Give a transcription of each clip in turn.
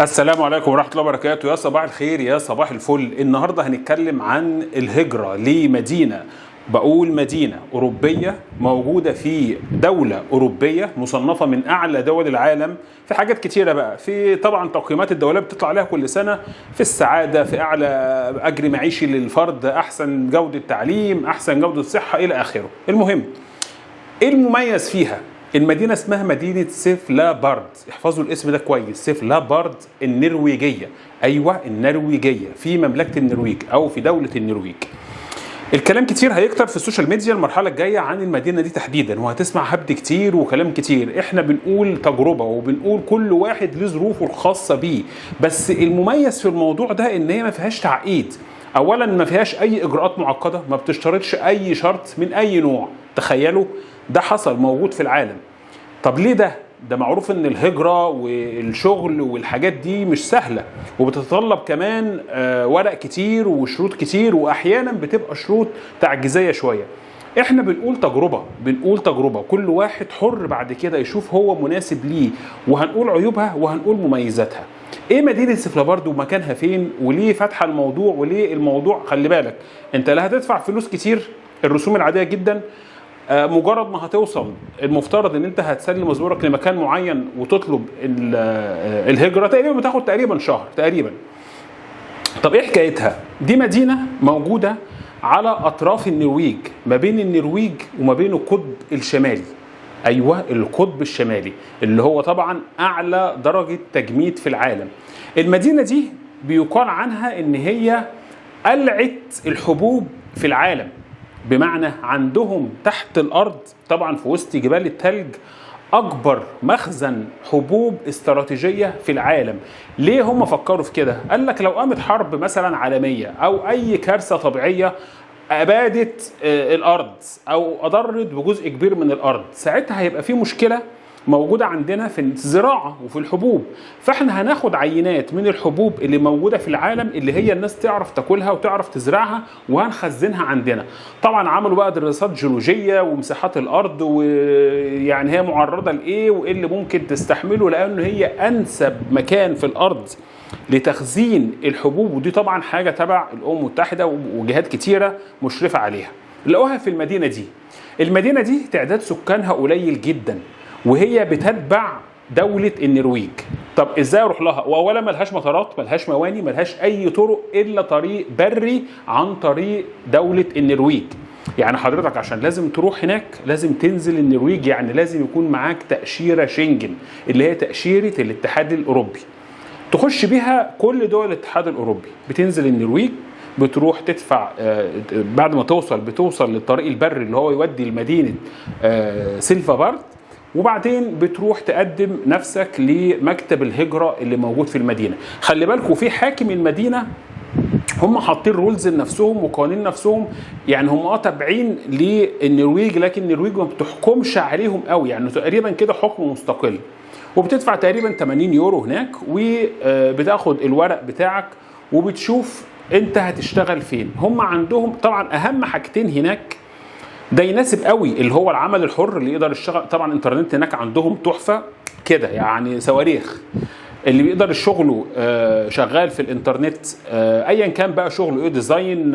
السلام عليكم ورحمة الله وبركاته. يا صباح الخير يا صباح الفل. النهاردة هنتكلم عن الهجرة لمدينة، بقول مدينة أوروبية موجودة في دولة أوروبية مصنفة من أعلى دول العالم في حاجات كتيرة بقى، في طبعا تقييمات الدولة بتطلع عليها كل سنة، في السعادة، في أعلى أجر معيشي للفرد، أحسن جودة تعليم، أحسن جودة صحة إلى آخره. المهم إيه المميز فيها؟ المدينة اسمها مدينة سيفلابارد، احفظوا الاسم ده كويس، سيفلابارد النرويجية. أيوة النرويجية، في مملكة النرويج أو في دولة النرويج. الكلام كتير هيكتر في السوشيال ميديا المرحلة الجاية عن المدينة دي تحديدا، وهتسمع هبد كتير وكلام كتير. احنا بنقول تجربة وبنقول كل واحد له ظروفه الخاصة بيه، بس المميز في الموضوع ده ان هي ما فيهاش تعقيد. اولا ما فيهاش اي اجراءات معقدة، ما بتشترطش اي شرط من اي نوع. تخيلوا ده حصل موجود في العالم. طب ليه ده معروف ان الهجرة والشغل والحاجات دي مش سهلة، وبتتطلب كمان ورق كتير وشروط كتير، واحيانا بتبقى شروط تعجيزية شوية. احنا بنقول تجربة كل واحد حر بعد كده يشوف هو مناسب ليه، وهنقول عيوبها وهنقول مميزاتها. ايه مدينة سيفلابارد ومكانها فين وليه فاتحة الموضوع، وليه الموضوع خلي بالك انت لا هتدفع فلوس كتير، الرسوم العادية جدا. مجرد ما هتوصل المفترض ان انت هتسلم مزورك لمكان معين وتطلب الهجرة، تقريبا بتاخد تقريبا شهر تقريبا. طب ايه حكايتها؟ دي مدينة موجودة على اطراف النرويج، ما بين النرويج وما بين القطب الشمالي. ايوه القطب الشمالي اللي هو طبعا اعلى درجة تجميد في العالم. المدينة دي بيقال عنها ان هي قلعة الحبوب في العالم، بمعنى عندهم تحت الأرض طبعا في وسط جبال التلج أكبر مخزن حبوب استراتيجية في العالم. ليه هم فكروا في كده؟ قال لك لو قامت حرب مثلا عالمية أو أي كارثة طبيعية أبادت الأرض أو أضرت بجزء كبير من الأرض، ساعتها هيبقى في مشكلة موجودة عندنا في الزراعة وفي الحبوب. فاحنا هناخد عينات من الحبوب اللي موجودة في العالم اللي هي الناس تعرف تاكلها وتعرف تزرعها، وهنخزنها عندنا. طبعا عملوا بقى دراسات جيولوجية ومساحات الأرض، ويعني هي معرضة لإيه وإيه اللي ممكن تستحمله، لأنه هي أنسب مكان في الأرض لتخزين الحبوب. ودي طبعا حاجة تبع الأمم المتحدة وجهات كتيرة مشرفة عليها. لقوها في المدينة دي. المدينة دي تعداد سكانها قليل جدا، وهي بتتبع دولة النرويج. طب ازاي اروح لها؟ واولا ملهاش مطارات، ملهاش مواني، ملهاش اي طرق الا طريق بري عن طريق دولة النرويج. يعني حضرتك عشان لازم تروح هناك لازم تنزل النرويج، يعني لازم يكون معاك تأشيرة شنجن اللي هي تأشيرة الاتحاد الاوروبي، تخش بيها كل دول الاتحاد الاوروبي. بتنزل النرويج، بتروح تدفع، بعد ما بتوصل للطريق البري اللي هو يودي لمدينة سيلفابارد، وبعدين بتروح تقدم نفسك لمكتب الهجرة اللي موجود في المدينة. خلي بالكوا في حاكم المدينة هم حاطين رولز لنفسهم وقوانين نفسهم، يعني هم تابعين للنرويج، لكن النرويج ما بتحكمش عليهم قوي، يعني تقريبا كده حكم مستقل. وبتدفع تقريبا 80 يورو هناك، وبتاخد الورق بتاعك وبتشوف انت هتشتغل فين. هم عندهم طبعا اهم حاجتين هناك ده يناسب قوي، اللي هو العمل الحر اللي يقدر يشتغل. طبعا الانترنت هناك عندهم تحفة كده، يعني صواريخ. اللي بيقدر شغله شغال في الانترنت، ايا كان بقى شغله ايه، ديزاين،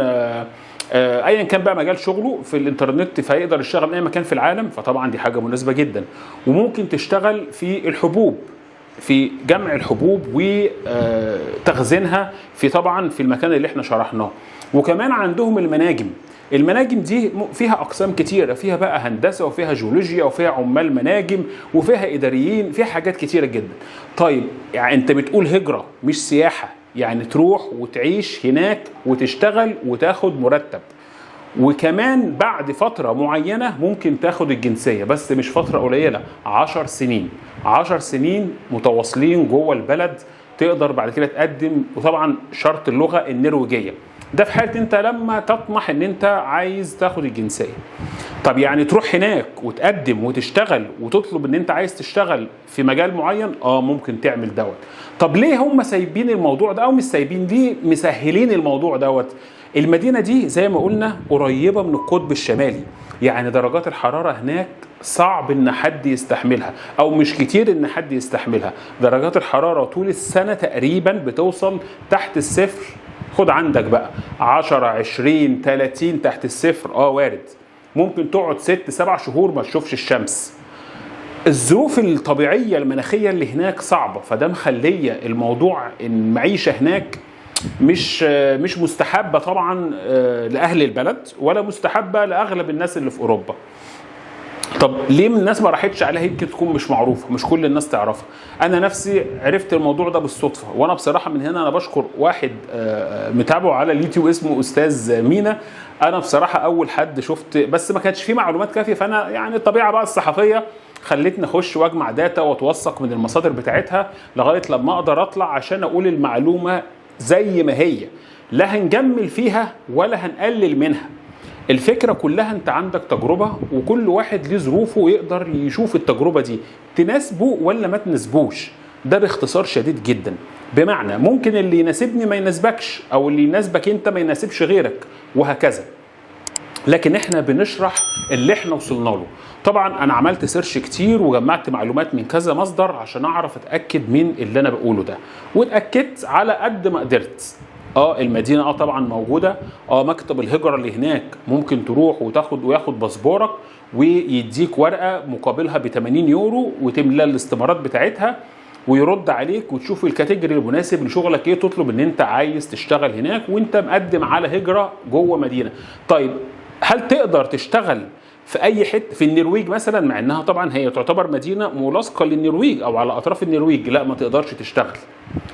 ايا كان بقى مجال شغله في الانترنت، فيقدر يشتغل اي مكان في العالم. فطبعا دي حاجة مناسبة جدا. وممكن تشتغل في الحبوب، في جمع الحبوب وتخزينها في طبعا في المكان اللي احنا شرحناه. وكمان عندهم المناجم دي فيها أقسام كتيرة، فيها بقى هندسة وفيها جيولوجيا وفيها عمال مناجم وفيها إداريين، فيها حاجات كتيرة جدا. طيب يعني أنت بتقول هجرة مش سياحة، يعني تروح وتعيش هناك وتشتغل وتاخد مرتب، وكمان بعد فترة معينة ممكن تاخد الجنسية، بس مش فترة قليلة، 10 سنين متواصلين جوه البلد تقدر بعد كده تقدم. وطبعا شرط اللغة النرويجية، ده في حالة انت لما تطمح ان انت عايز تاخد الجنسية. طب يعني تروح هناك وتقدم وتشتغل وتطلب ان انت عايز تشتغل في مجال معين، ممكن تعمل دوت. طب ليه هم سايبين الموضوع ده او مش سايبين، ليه مسهلين الموضوع دوت؟ المدينة دي زي ما قلنا قريبة من القطب الشمالي، يعني درجات الحرارة هناك صعب ان حد يستحملها، او مش كتير ان حد يستحملها. درجات الحرارة طول السنة تقريبا بتوصل تحت الصفر. خد عندك بقى 10 20 30 تحت الصفر، وارد. ممكن تقعد 6 7 شهور ما تشوفش الشمس. الظروف الطبيعية المناخية اللي هناك صعبة، فده مخلية الموضوع المعيشة هناك مش مستحبة طبعا لأهل البلد، ولا مستحبة لأغلب الناس اللي في أوروبا. طب ليه من الناس ما راحتش عليها؟ يمكن تكون مش معروفة، مش كل الناس تعرفها. أنا نفسي عرفت الموضوع ده بالصدفة، وأنا بصراحة من هنا أنا بشكر واحد متابعه على اليوتيوب اسمه أستاذ مينا. أنا بصراحة أول حد شفت، بس ما كانش فيه معلومات كافية، فأنا يعني الطبيعة بقى الصحفية خلتني اخش واجمع داتا واتوثق من المصادر بتاعتها لغايه لما اقدر اطلع عشان اقول المعلومه زي ما هي، لا هنجمل فيها ولا هنقلل منها. الفكره كلها انت عندك تجربه، وكل واحد ليه ظروفه ويقدر يشوف التجربه دي تناسبه ولا ما تناسبوش. ده باختصار شديد جدا. بمعنى ممكن اللي يناسبني ما يناسبكش، او اللي يناسبك انت ما يناسبش غيرك، وهكذا. لكن احنا بنشرح اللي احنا وصلنا له. طبعا انا عملت سيرش كتير وجمعت معلومات من كذا مصدر عشان اعرف اتاكد من اللي انا بقوله ده، واتاكدت على قد ما قدرت. المدينه طبعا موجوده. مكتب الهجره اللي هناك ممكن تروح وياخد باسبورك ويديك ورقه مقابلها ب 80 يورو وتملى الاستمارات بتاعتها، ويرد عليك وتشوف الكاتيجوري المناسب لشغلك ايه، تطلب ان انت عايز تشتغل هناك وانت مقدم على هجره جوه مدينه. طيب هل تقدر تشتغل في اي حته في النرويج مثلا، مع انها طبعا هي تعتبر مدينه ملاصقه للنرويج او على اطراف النرويج؟ لا، ما تقدرش تشتغل.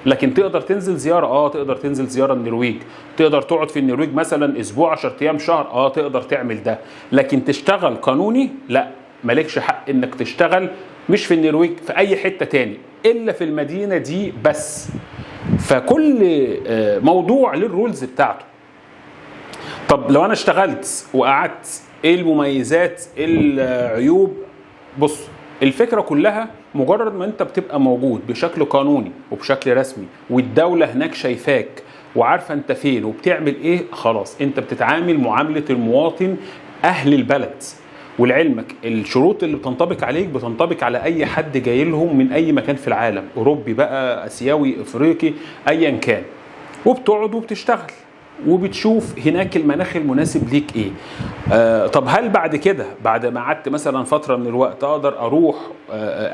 لكن تقدر تنزل زياره، تقدر تنزل زياره النرويج، تقدر تقعد في النرويج مثلا اسبوع 10 ايام شهر، تقدر تعمل ده. لكن تشتغل قانوني لا، مالكش حق انك تشتغل مش في النرويج، في اي حته تاني الا في المدينه دي بس. فكل موضوع للرولز بتاعته. طب لو انا اشتغلت وقعدت، ايه المميزات ايه العيوب؟ بص، الفكره كلها مجرد ما انت بتبقى موجود بشكل قانوني وبشكل رسمي، والدوله هناك شايفاك وعارفه انت فين وبتعمل ايه، خلاص انت بتتعامل معامله المواطن اهل البلد. ولعلمك الشروط اللي بتنطبق عليك بتنطبق على اي حد جاي لهم من اي مكان في العالم، اوروبي بقى، اسيوي، افريقي، ايا كان. وبتقعد وبتشتغل وبتشوف هناك المناخ المناسب ليك ايه. طب هل بعد كده، بعد ما قعدت مثلا فتره من الوقت، اقدر اروح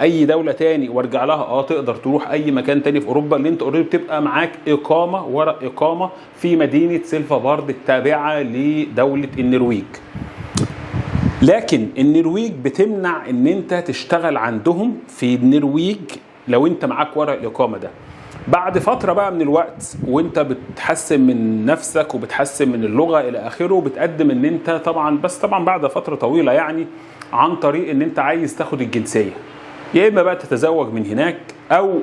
اي دوله تاني وارجع لها؟ تقدر تروح اي مكان تاني في اوروبا اللي انت اوريدي بتبقى معاك اقامه، ورق اقامه في مدينه سيلفابارد التابعه لدوله النرويج. لكن النرويج بتمنع ان انت تشتغل عندهم في النرويج لو انت معاك ورق الاقامه ده. بعد فتره بقى من الوقت وانت بتحسن من نفسك وبتحسن من اللغه الى اخره، بتقدم ان انت طبعا، بس طبعا بعد فتره طويله يعني، عن طريق ان انت عايز تاخد الجنسيه، يا اما بقى تتزوج من هناك، او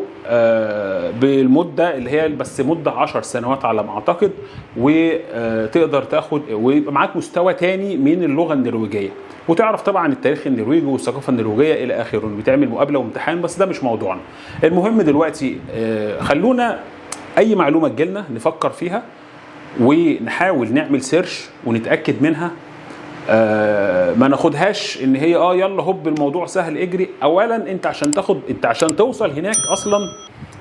بالمده اللي هي بس مده 10 سنوات على ما اعتقد، وتقدر تاخد ويبقى معاك مستوى تاني من اللغه النرويجيه، وتعرف طبعا التاريخ النرويجي والثقافه النرويجيه الى اخره. بتعمل مقابله وامتحان، بس ده مش موضوعنا. المهم دلوقتي خلونا اي معلومه تجيلنا نفكر فيها ونحاول نعمل سيرش ونتاكد منها. ما ناخدهاش ان هي يلا هوب الموضوع سهل اجري. اولا انت عشان توصل هناك اصلا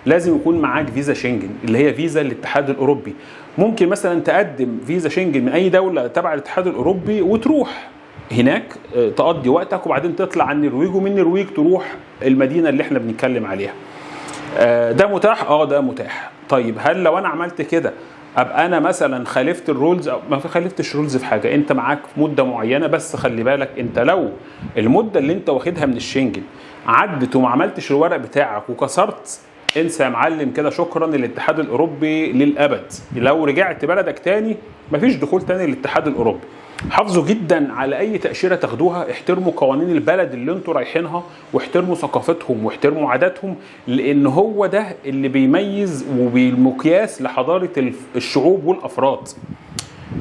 لازم يكون معاك فيزا شنجن، اللي هي فيزا الاتحاد الاوروبي. ممكن مثلا تقدم فيزا شنجن من اي دوله تبع الاتحاد الاوروبي وتروح هناك تقضي وقتك، وبعدين تطلع عن النرويج، ومن النرويج تروح المدينه اللي احنا بنتكلم عليها. ده متاح؟ ده متاح. طيب هل لو انا عملت كده ابقى انا مثلا خالفت الرولز؟ او ما خالفتش رولز في حاجه، انت معاك مده معينه، بس خلي بالك انت لو المده اللي انت واخدها من الشنجن عدت وما عملتش الورق بتاعك وكسرت، انسى يا معلم كده، شكرا للاتحاد الاوروبي للابد. لو رجعت بلدك تاني مفيش دخول تاني للاتحاد الاوروبي. حافظوا جدا على اي تاشيره تاخدوها، احترموا قوانين البلد اللي انتوا رايحينها، واحترموا ثقافتهم واحترموا عاداتهم، لان هو ده اللي بيميز وبالمقياس لحضاره الشعوب والافراد.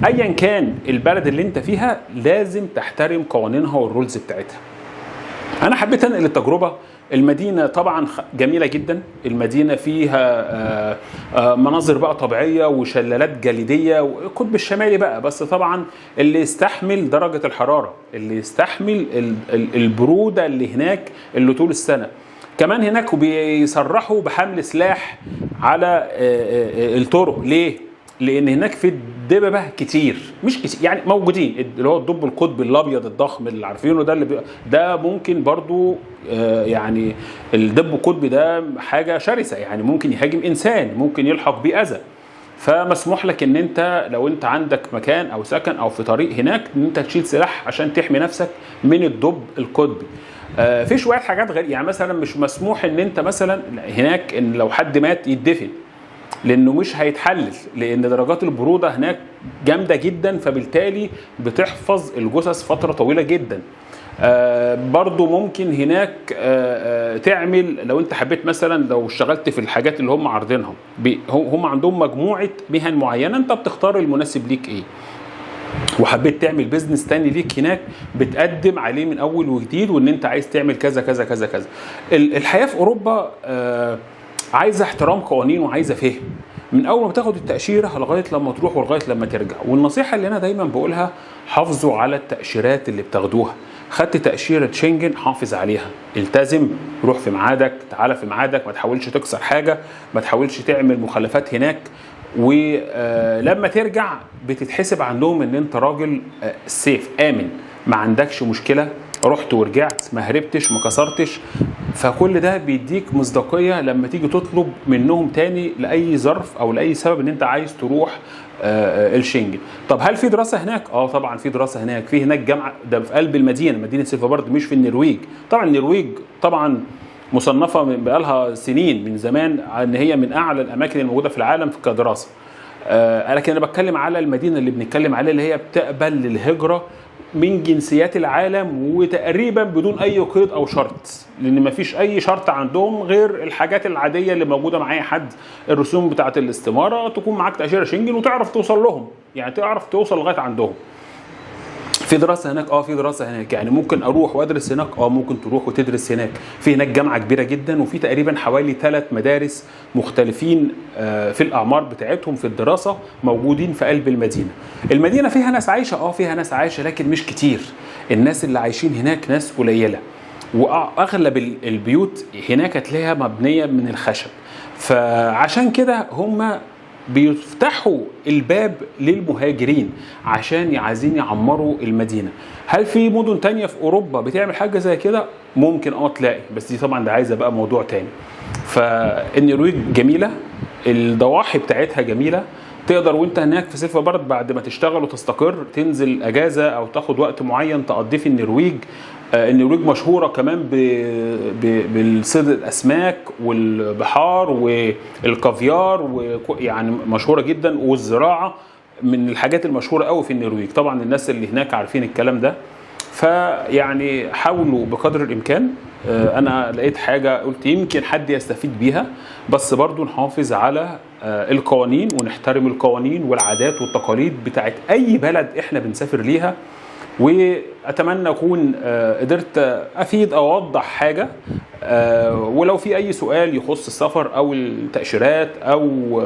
ايا كان البلد اللي انت فيها لازم تحترم قوانينها والرولز بتاعتها. انا حبيت انقل التجربه. المدينه طبعا جميله جدا، المدينه فيها مناظر بقى طبيعيه وشلالات جليديه والقطب الشمالي بقى، بس طبعا اللي يستحمل درجه الحراره، اللي يستحمل البروده اللي هناك اللي طول السنه. كمان هناك بيصرحوا بحمل سلاح على الطرق. ليه؟ لان هناك في الدببه كتير، مش كتير يعني موجودين، اللي هو الدب القطبي الابيض الضخم اللي عارفينه ده، ده ممكن برضو يعني الدب القطبي ده حاجه شرسه، يعني ممكن يهاجم انسان، ممكن يلحق بيه اذى. فمسموح لك ان انت لو انت عندك مكان او سكن او في طريق هناك ان انت تشيل سلاح عشان تحمي نفسك من الدب القطبي. في شويه حاجات غير، يعني مثلا مش مسموح ان انت مثلا هناك ان لو حد مات يدفن، لانه مش هيتحلل، لان درجات البروده هناك جامده جدا، فبالتالي بتحفظ الجثث فتره طويله جدا. برضو ممكن هناك تعمل لو انت حبيت مثلا، لو اشتغلت في الحاجات اللي هم عارضينها، هم عندهم مجموعه مهن معينه، انت بتختار المناسب ليك ايه، وحبيت تعمل بيزنس تاني ليك هناك بتقدم عليه من اول وجديد، وان انت عايز تعمل كذا كذا كذا كذا. الحياه في اوروبا عايزه احترام قوانين وعايزه فهم، من اول ما تاخد التاشيره لغايه لما تروح ولغايه لما ترجع. والنصيحه اللي انا دايما بقولها، حافظوا على التاشيرات اللي بتاخدوها. خدت تاشيره شنجن، حافظ عليها، التزم، روح في ميعادك، تعالى في ميعادك، ما تحاولش تكسر حاجه، ما تحاولش تعمل مخالفات هناك. ولما ترجع بتتحسب عندهم ان انت راجل سيف امن، ما عندكش مشكله، رحت ورجعت، ما هربتش، ما كسرتش. فكل ده بيديك مصداقيه لما تيجي تطلب منهم تاني لاي ظرف او لاي سبب ان انت عايز تروح الشنجن. طب هل في دراسه هناك؟ طبعا في دراسه هناك. في هناك جامعه، ده في قلب المدينه، مدينه سيلفابارد، مش في النرويج. طبعا النرويج طبعا مصنفه من بقالها سنين من زمان ان هي من اعلى الاماكن الموجوده في العالم كدراسه. لكن انا بتكلم على المدينه اللي بنتكلم عليها، اللي هي بتقبل للهجره من جنسيات العالم، وتقريبا بدون اي قيد او شرط، لان ما فيش اي شرط عندهم غير الحاجات العاديه اللي موجوده مع اي حد. الرسوم بتاعه الاستماره، تكون معاك تاشيره شنجن وتعرف توصل لهم، يعني تعرف توصل لغايه عندهم. في دراسه هناك، في دراسه هناك، يعني ممكن اروح وادرس هناك، ممكن تروح وتدرس هناك. في هناك جامعه كبيره جدا، وفي تقريبا حوالي 3 مدارس مختلفين في الاعمار بتاعتهم في الدراسه، موجودين في قلب المدينه. المدينه فيها ناس عايشه، فيها ناس عايشه، لكن مش كتير. الناس اللي عايشين هناك ناس قليله، واغلب البيوت هناك هتلاقيها مبنيه من الخشب. فعشان كده هم بيفتحوا الباب للمهاجرين عشان عايزين يعمروا المدينة. هل في مدن تانية في أوروبا بتعمل حاجة زي كده؟ ممكن تلاقي، بس دي طبعا ده عايزة بقى موضوع تاني. فالنرويج جميلة، الضواحي بتاعتها جميلة. تقدر وانت هناك في سيلفابارد بعد ما تشتغل وتستقر تنزل اجازه او تاخد وقت معين تقضيه في النرويج. النرويج مشهوره كمان بالصيد الاسماك والبحار والكافيار، يعني مشهوره جدا، والزراعه من الحاجات المشهوره قوي في النرويج. طبعا الناس اللي هناك عارفين الكلام ده. فيعني حاولوا بقدر الامكان. انا لقيت حاجه قلت يمكن حد يستفيد بيها، بس برضو نحافظ على القوانين ونحترم القوانين والعادات والتقاليد بتاعت اي بلد احنا بنسافر ليها. واتمنى اكون قدرت افيد او اوضح حاجه. ولو في اي سؤال يخص السفر او التاشيرات او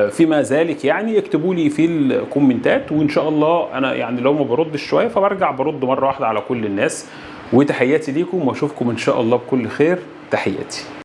فيما ذلك، يعني اكتبوا لي في الكومنتات، وان شاء الله انا يعني لو ما بردش شويه فبرجع برد مره واحده على كل الناس. وتحياتي ليكم، واشوفكم ان شاء الله بكل خير. تحياتي.